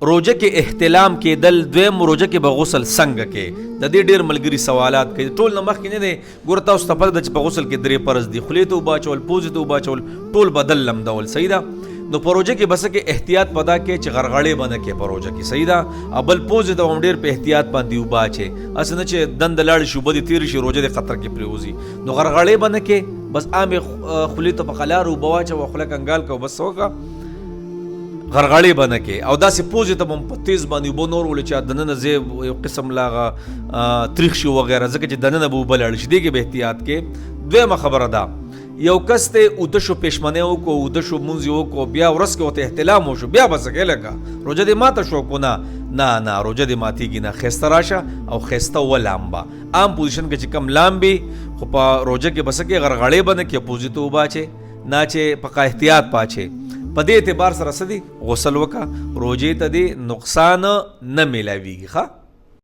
روجه کې احتلام کېدل، دویم روجه کې به غسل څنګه کې، د دې ډېر ملګري سوالات کوي. ټول نه مخکې نه دی ګوره تاسو ته پته ده چې په غسل کې 3 فرض دي: خولې ته اوبه اچول، پوزې ته اوبه اچول، ټول بدل لمدول. صحیح ده؟ نو په روجه کې بس کې احتیاط پدا کې چې غرغړې به نه کې په روجه کې. صحیح ده؟ بل پوزې ته هم ډېر په احتیاط باندې اوبه اچې، هسې نه چې دند لاړې شي اوبه دې تېرې شي روجه دې خطر کې پرېوځي. نو غرغړې به نه کې، بس عامې خولې ته په قلار اوبه واچوه، خوله کنګال کوه، بس وکړه، غرغړې به نه کې. او داسې پوزې ته به هم په تیز باندې اوبه نور ولې چې دننه ځای یو قسم لاغه تریخ شي وغیره، ځکه چې دننه به اوبه لاړې شي، دې کې به احتیاط کې. دویمه خبره ده، یو کس ته اوده شو، پېشمنۍ وکړو، اوده شو، مونځ یې وکړو، بیا ورځ کې ورته احتلام وشو، بیا به څه کوې لکه روژه دې ماته شو کو؟ نه روژه دې ماتېږي نه. ښایسته راشه او ښایسته ولامبه. عام پوزیشن کې چې کم لامبي، خو په روژه کې به څه کې غرغړې به نه کې، پوزې ته اوبه اچې، نه چې پکا احتیاط پاچې. په دې اعتبار سره څه دي؟ غسل وکړه، روژې ته دې نقصان نه میلاویږي. ښه